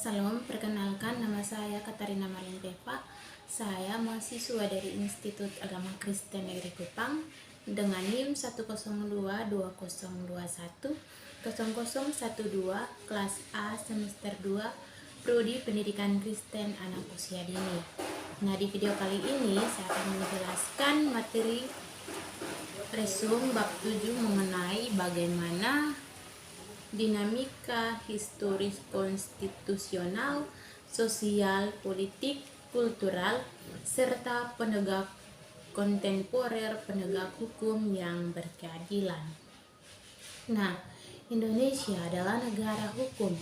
Salam, perkenalkan nama saya Katarina Marian Pepa. Saya mahasiswa dari Institut Agama Kristen Negeri Kupang dengan NIM 10220210012 kelas A semester 2 Prodi Pendidikan Kristen Anak Usia Dini. Nah, di video kali ini saya akan menjelaskan materi resum bab 7 mengenai bagaimana dinamika historis konstitusional, sosial, politik, kultural, serta penegak kontemporer penegak hukum yang berkeadilan. Nah, Indonesia adalah negara hukum.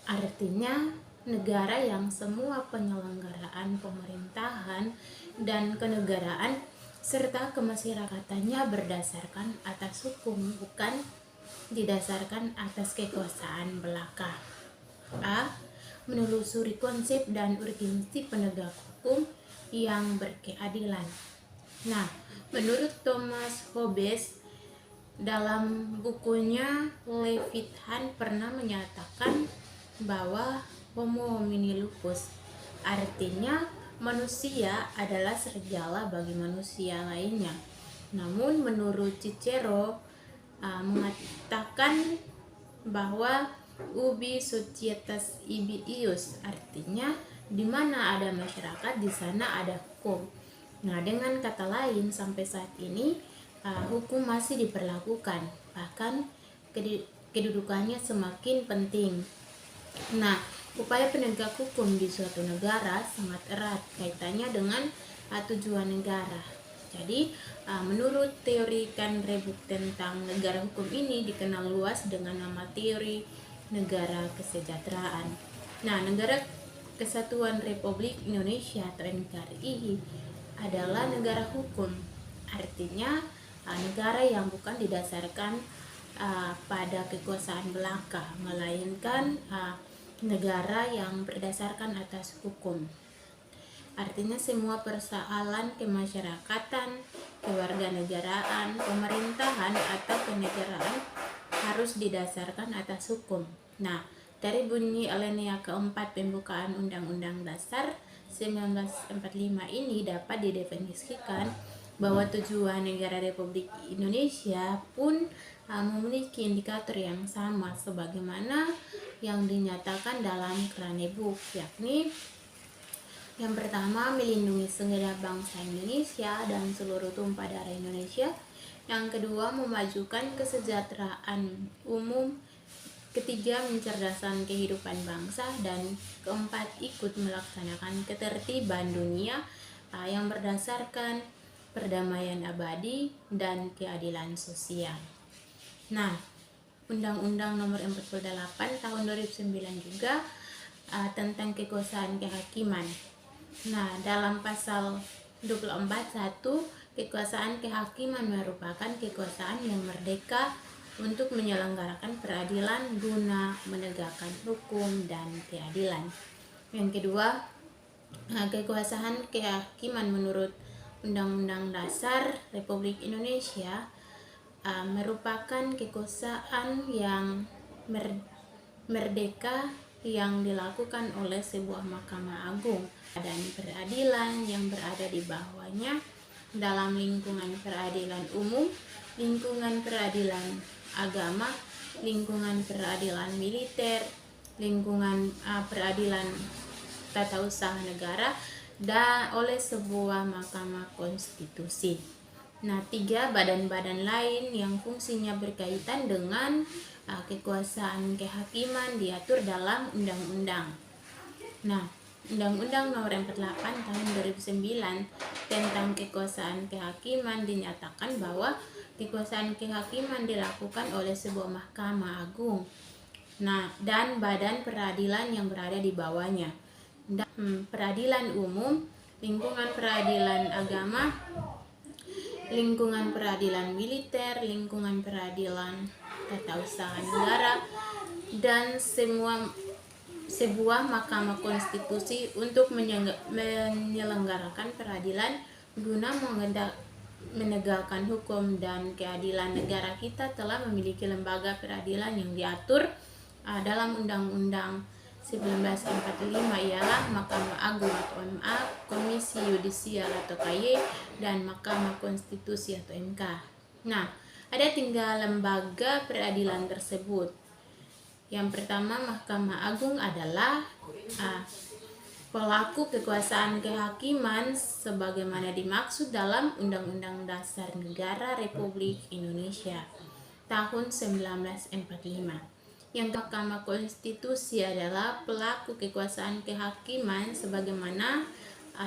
Artinya, negara yang semua penyelenggaraan pemerintahan dan kenegaraan serta kemasyarakatannya berdasarkan atas hukum, bukan didasarkan atas kekuasaan belaka. A. Menelusuri konsep dan urgensi penegak hukum yang berkeadilan. Nah, menurut Thomas Hobbes dalam bukunya Leviathan pernah menyatakan bahwa Homo homini lupus, artinya manusia adalah serigala bagi manusia lainnya. Namun menurut Cicero mengatakan bahwa ubi societas ibi ius, artinya di mana ada masyarakat di sana ada hukum. Nah, dengan kata lain sampai saat ini hukum masih diperlakukan, bahkan kedudukannya semakin penting. Nah, upaya penegak hukum di suatu negara sangat erat kaitannya dengan tujuan negara. Jadi, menurut teori Kanrebuk tentang negara hukum ini dikenal luas dengan nama teori negara kesejahteraan. Nah, Negara Kesatuan Republik Indonesia atau NKRI adalah negara hukum. Artinya, negara yang bukan didasarkan pada kekuasaan belaka, melainkan negara yang berdasarkan atas hukum. Artinya semua persoalan kemasyarakatan, kewarganegaraan, pemerintahan atau kenegaraan harus didasarkan atas hukum. Nah, dari bunyi alinea keempat pembukaan Undang-Undang Dasar 1945 ini dapat didefinisikan bahwa tujuan negara Republik Indonesia pun memiliki indikator yang sama sebagaimana yang dinyatakan dalam Kanrebuk, yakni yang pertama, melindungi segenap bangsa Indonesia dan seluruh tumpah darah Indonesia. Yang kedua, memajukan kesejahteraan umum. Ketiga, mencerdaskan kehidupan bangsa. Dan keempat, ikut melaksanakan ketertiban dunia yang berdasarkan perdamaian abadi dan keadilan sosial. Nah, Undang-Undang Nomor 48 Tahun 2009 juga tentang kekuasaan kehakiman. Nah, dalam pasal 24.1, kekuasaan kehakiman merupakan kekuasaan yang merdeka untuk menyelenggarakan peradilan guna menegakkan hukum dan keadilan. Yang kedua, kekuasaan kehakiman menurut Undang-Undang Dasar Republik Indonesia merupakan kekuasaan yang merdeka yang dilakukan oleh sebuah Mahkamah Agung dan peradilan yang berada di bawahnya dalam lingkungan peradilan umum, lingkungan peradilan agama, lingkungan peradilan militer, lingkungan peradilan tata usaha negara, dan oleh sebuah Mahkamah Konstitusi. Nah, 3 badan-badan lain yang fungsinya berkaitan dengan kekuasaan kehakiman diatur dalam undang-undang. Nah, Undang-Undang Nomor 48 Tahun 2009 tentang kekuasaan kehakiman dinyatakan bahwa kekuasaan kehakiman dilakukan oleh sebuah Mahkamah Agung. Nah, dan badan peradilan yang berada di bawahnya. Peradilan umum, lingkungan peradilan agama, lingkungan peradilan militer, lingkungan peradilan tata usaha negara, dan sebuah Mahkamah Konstitusi untuk menyelenggarakan peradilan guna menegakkan hukum dan keadilan. Negara kita telah memiliki lembaga peradilan yang diatur dalam Undang-Undang 1945 ialah Mahkamah Agung atau MA, Komisi Yudisial atau KY, dan Mahkamah Konstitusi atau MK. Nah, ada 3 lembaga peradilan tersebut. Yang pertama, Mahkamah Agung adalah pelaku kekuasaan kehakiman sebagaimana dimaksud dalam Undang-Undang Dasar Negara Republik Indonesia tahun 1945. Yang Mahkamah Konstitusi adalah pelaku kekuasaan kehakiman sebagaimana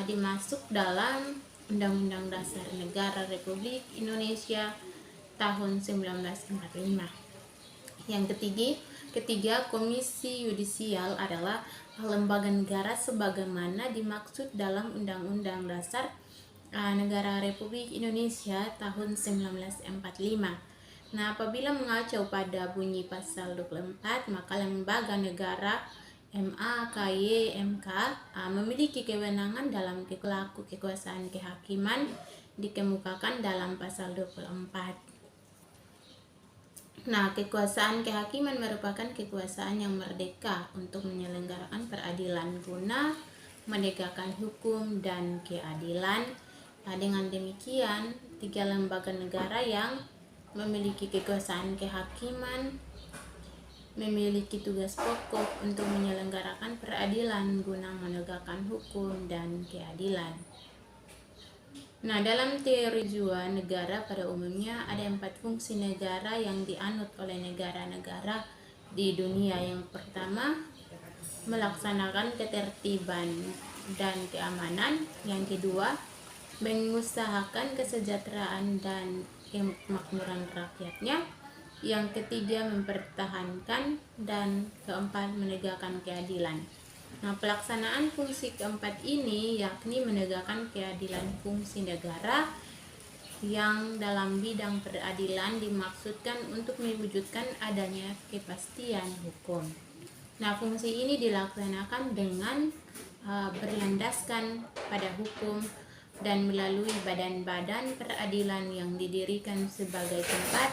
dimaksud dalam Undang-Undang Dasar Negara Republik Indonesia tahun 1945. Yang ketiga, Komisi Yudisial adalah lembaga negara sebagaimana dimaksud dalam Undang-Undang Dasar Negara Republik Indonesia tahun 1945. Nah, apabila mengacu pada bunyi pasal 24, maka lembaga negara MA, KY, MK memiliki kewenangan dalam pelaku kekuasaan kehakiman dikemukakan dalam pasal 24. Nah, kekuasaan kehakiman merupakan kekuasaan yang merdeka untuk menyelenggarakan peradilan guna menegakkan hukum dan keadilan. Dengan demikian, 3 lembaga negara yang memiliki kekuasaan kehakiman memiliki tugas pokok untuk menyelenggarakan peradilan guna menegakkan hukum dan keadilan. Nah, dalam teori jua negara pada umumnya ada 4 fungsi negara yang dianut oleh negara-negara di dunia. Yang pertama, melaksanakan ketertiban dan keamanan. Yang kedua, mengusahakan kesejahteraan dan kemakmuran rakyatnya. Yang ketiga, mempertahankan, dan keempat, menegakkan keadilan. Nah, pelaksanaan fungsi keempat ini yakni menegakkan keadilan fungsi negara yang dalam bidang peradilan dimaksudkan untuk mewujudkan adanya kepastian hukum. Nah, fungsi ini dilaksanakan dengan berlandaskan pada hukum dan melalui badan-badan peradilan yang didirikan sebagai tempat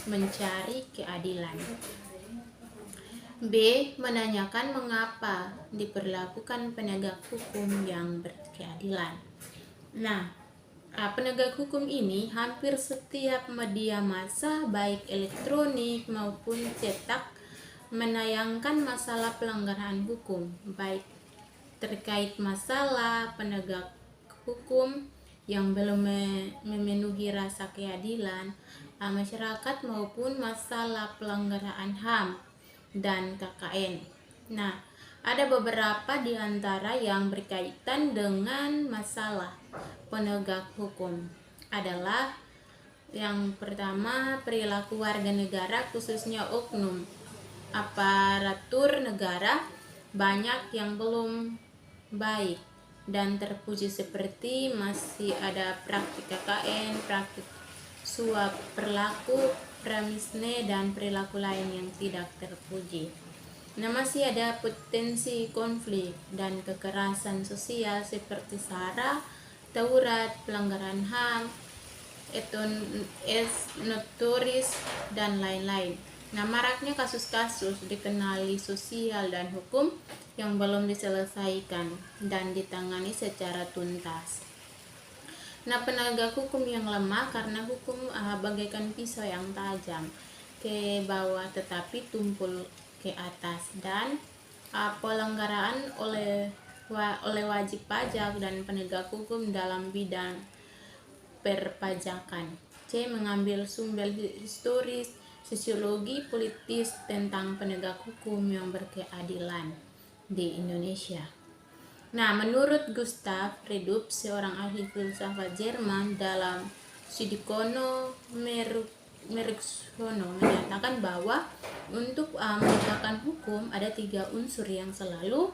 mencari keadilan. B. Menanyakan mengapa diperlakukan penegak hukum yang berkeadilan. Nah, penegak hukum ini hampir setiap media massa baik elektronik maupun cetak menayangkan masalah pelanggaran hukum, baik terkait masalah penegak hukum yang belum memenuhi rasa keadilan masyarakat maupun masalah pelanggaran HAM dan KKN. Nah, ada beberapa di antara yang berkaitan dengan masalah penegak hukum adalah yang pertama, perilaku warga negara khususnya oknum aparatur negara banyak yang belum baik dan terpuji, seperti masih ada praktik KKN, praktik suap, perilaku pramisne, dan perilaku lain yang tidak terpuji. Nah, masih ada potensi konflik dan kekerasan sosial seperti SARA, tawuran, pelanggaran HAM, notoris, dan lain-lain. Nah, maraknya kasus-kasus dikenali sosial dan hukum yang belum diselesaikan dan ditangani secara tuntas. Nah, penegak hukum yang lemah karena hukum bagaikan pisau yang tajam ke bawah tetapi tumpul ke atas, dan pelanggaran oleh wajib pajak dan penegak hukum dalam bidang perpajakan. C. Mengambil sumber historis, sosiologi, politis tentang penegak hukum yang berkeadilan di Indonesia. Nah, menurut Gustav Redup, seorang ahli filsafat Jerman, dalam Sidikono Meriksono menyatakan bahwa untuk menegakkan hukum ada 3 unsur yang selalu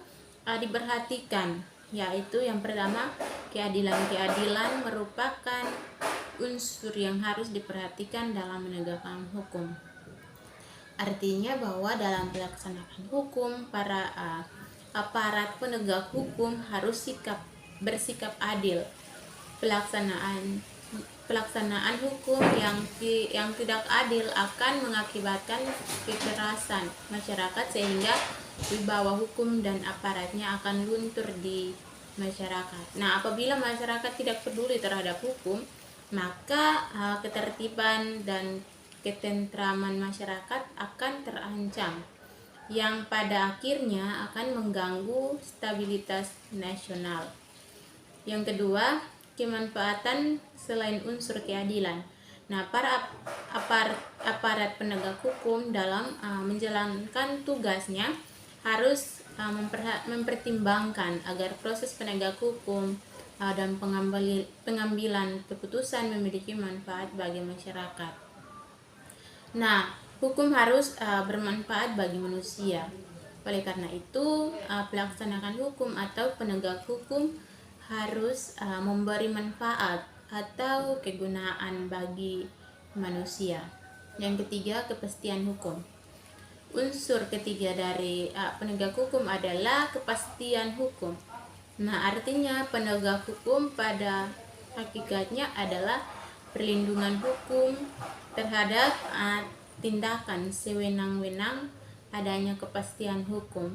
diperhatikan, yaitu yang pertama, keadilan merupakan unsur yang harus diperhatikan dalam menegakkan hukum. Artinya bahwa dalam pelaksanaan hukum, para aparat penegak hukum harus bersikap adil. Pelaksanaan hukum yang tidak adil akan mengakibatkan kekerasan masyarakat sehingga wibawa hukum dan aparatnya akan luntur di masyarakat. Nah, apabila masyarakat tidak peduli terhadap hukum, maka ketertiban dan ketentraman masyarakat akan terancam, yang pada akhirnya akan mengganggu stabilitas nasional. Yang kedua, kemanfaatan selain unsur keadilan. Nah, para aparat penegak hukum dalam menjalankan tugasnya harus mempertimbangkan agar proses penegak hukum dan pengambilan keputusan memiliki manfaat bagi masyarakat. Nah, hukum harus bermanfaat bagi manusia. Oleh karena itu, pelaksanakan hukum atau penegak hukum harus memberi manfaat atau kegunaan bagi manusia. Yang ketiga, kepastian hukum. Unsur ketiga dari penegak hukum adalah kepastian hukum. Nah, artinya penegak hukum pada hakikatnya adalah perlindungan hukum terhadap tindakan sewenang-wenang. Adanya kepastian hukum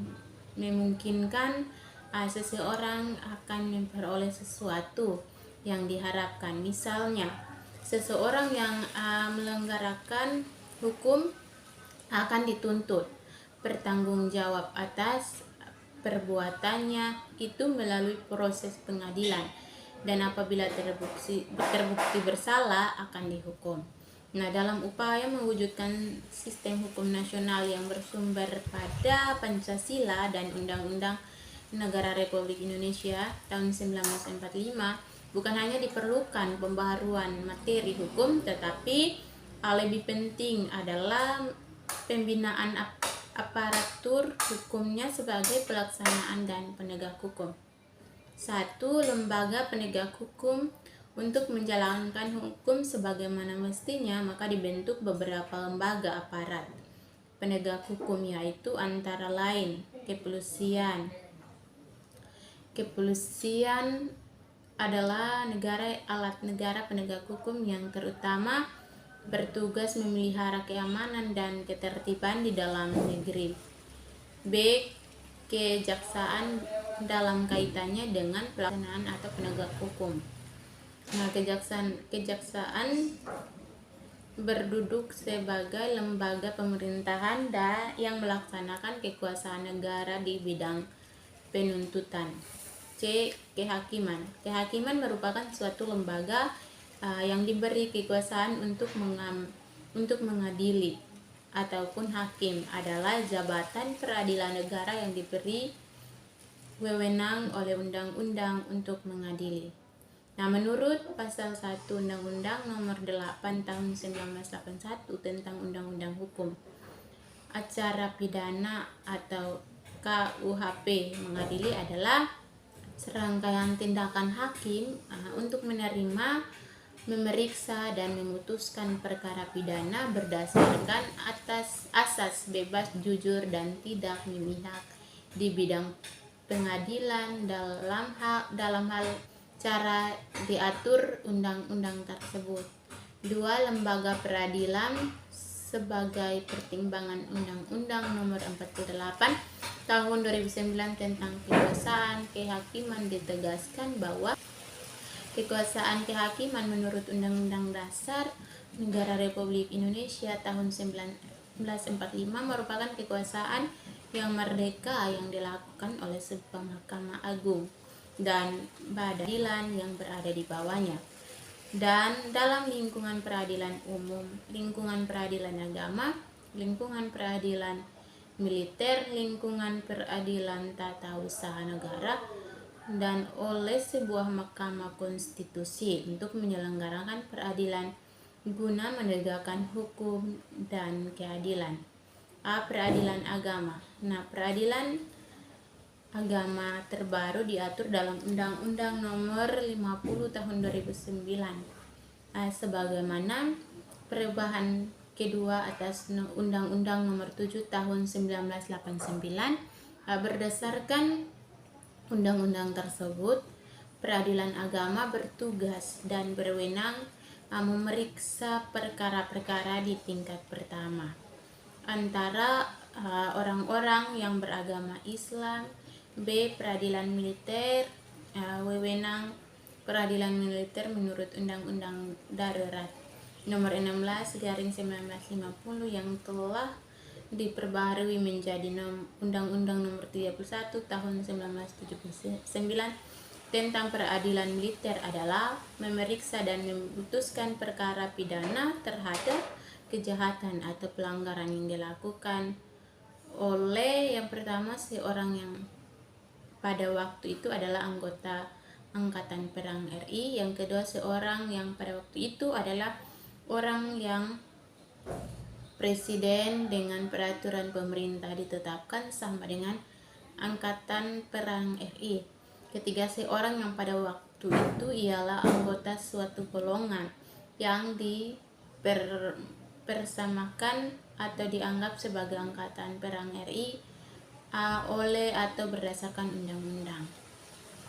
memungkinkan seseorang akan memperoleh sesuatu yang diharapkan. Misalnya, seseorang yang melanggarkan hukum akan dituntut bertanggung jawab atas perbuatannya itu melalui proses pengadilan, dan apabila terbukti bersalah akan dihukum. Nah, dalam upaya mewujudkan sistem hukum nasional yang bersumber pada Pancasila dan Undang-Undang Negara Republik Indonesia tahun 1945, bukan hanya diperlukan pembaharuan materi hukum, tetapi lebih penting adalah pembinaan aparatur hukumnya sebagai pelaksanaan dan penegak hukum. 1. Lembaga penegak hukum. Untuk menjalankan hukum sebagaimana mestinya, maka dibentuk beberapa lembaga aparat penegak hukum, yaitu antara lain kepolisian. Kepolisian adalah alat negara penegak hukum yang terutama bertugas memelihara keamanan dan ketertiban di dalam negeri. B. Kejaksaan dalam kaitannya dengan pelaksanaan atau penegak hukum. Nah, kejaksaan berduduk sebagai lembaga pemerintahan yang melaksanakan kekuasaan negara di bidang penuntutan. C. Kehakiman. Kehakiman merupakan suatu lembaga yang diberi kekuasaan untuk mengadili, ataupun hakim adalah jabatan peradilan negara yang diberi wewenang oleh undang-undang untuk mengadili. Nah, menurut pasal 1 Undang-Undang Nomor 8 Tahun 1981 tentang Undang-Undang Hukum Acara Pidana atau KUHP, mengadili adalah serangkaian tindakan hakim untuk menerima, memeriksa, dan memutuskan perkara pidana berdasarkan atas asas bebas, jujur, dan tidak memihak di bidang pengadilan dalam hal cara diatur undang-undang tersebut. 2. Lembaga peradilan. Sebagai pertimbangan Undang-Undang Nomor 48 Tahun 2009 tentang kekuasaan kehakiman ditegaskan bahwa kekuasaan kehakiman menurut Undang-Undang Dasar Negara Republik Indonesia tahun 1945 merupakan kekuasaan yang merdeka yang dilakukan oleh sebuah Mahkamah Agung dan badan yang berada di bawahnya, dan dalam lingkungan peradilan umum, lingkungan peradilan agama, lingkungan peradilan militer, lingkungan peradilan tata usaha negara, dan oleh sebuah mahkamah konstitusi untuk menyelenggarakan peradilan guna menegakkan hukum dan keadilan. A. Peradilan agama. Nah, peradilan agama terbaru diatur dalam Undang-Undang Nomor 50 Tahun 2009 sebagaimana perubahan kedua atas Undang-Undang Nomor 7 Tahun 1989. Berdasarkan undang-undang tersebut, peradilan agama bertugas dan berwenang memeriksa perkara-perkara di tingkat pertama antara orang-orang yang beragama Islam. B. Peradilan militer, wewenang peradilan militer menurut Undang-Undang Darurat Nomor 16 garing 1950 yang telah diperbaharui menjadi Undang-Undang Nomor 31 tahun 1979 tentang peradilan militer adalah memeriksa dan memutuskan perkara pidana terhadap kejahatan atau pelanggaran yang dilakukan oleh yang pertama seorang yang pada waktu itu adalah anggota Angkatan Perang RI, yang kedua seorang yang pada waktu itu adalah orang yang presiden dengan peraturan pemerintah ditetapkan sama dengan Angkatan Perang RI. Ketiga, seorang yang pada waktu itu ialah anggota suatu golongan yang dipersamakan atau dianggap sebagai Angkatan Perang RI oleh atau berdasarkan undang-undang.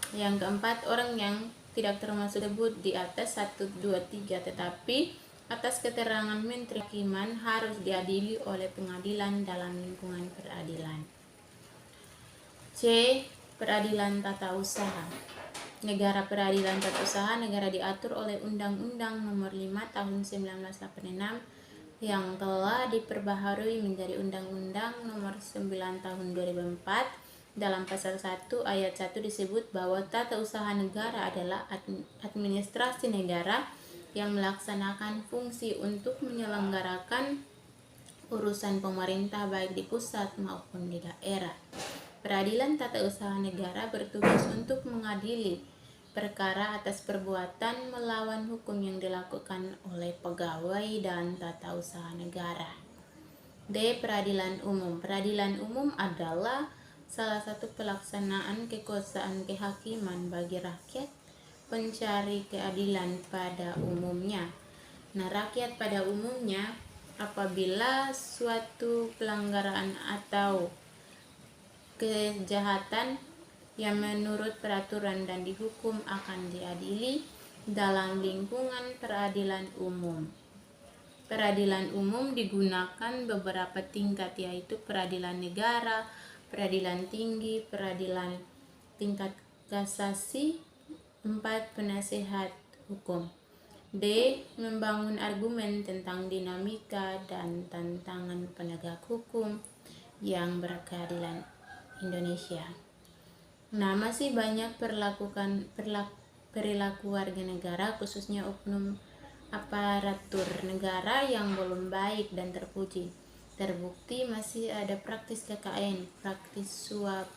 Yang keempat, orang yang tidak termasuk sebut di atas 1, 2, 3 tetapi atas keterangan Menteri Kehakiman harus diadili oleh pengadilan dalam lingkungan peradilan. C. Peradilan tata usaha. Negara peradilan tata usaha negara diatur oleh Undang-Undang Nomor 5 Tahun 1986 yang telah diperbaharui menjadi Undang-Undang Nomor 9 Tahun 2004. Dalam pasal 1 ayat 1 disebut bahwa tata usaha negara adalah administrasi negara yang melaksanakan fungsi untuk menyelenggarakan urusan pemerintah baik di pusat maupun di daerah. Peradilan tata usaha negara bertugas untuk mengadili perkara atas perbuatan melawan hukum yang dilakukan oleh pegawai dan tata usaha negara. D. Peradilan umum. Peradilan umum adalah salah satu pelaksanaan kekuasaan kehakiman bagi rakyat pencari keadilan pada umumnya. Nah, rakyat pada umumnya apabila suatu pelanggaran atau kejahatan yang menurut peraturan dan dihukum akan diadili dalam lingkungan peradilan umum. Peradilan umum digunakan beberapa tingkat, yaitu peradilan negara, peradilan tinggi, peradilan tingkat kasasi. 4. Penasehat hukum. D. Membangun argumen tentang dinamika dan tantangan penegak hukum yang berkeadilan Indonesia. Nah, masih banyak perilaku warga negara, khususnya oknum aparatur negara yang belum baik dan terpuji. Terbukti masih ada praktis KKN, praktis suap,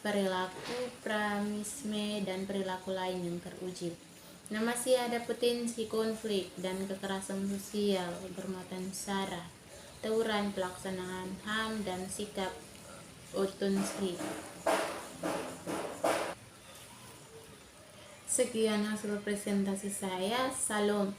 perilaku pramisme, dan perilaku lain yang teruji. Nah, masih ada potensi konflik dan kekerasan sosial bermuatan sara, tawuran, pelaksanaan HAM, dan sikap otensi. Sekian hasil presentasi saya. Salam.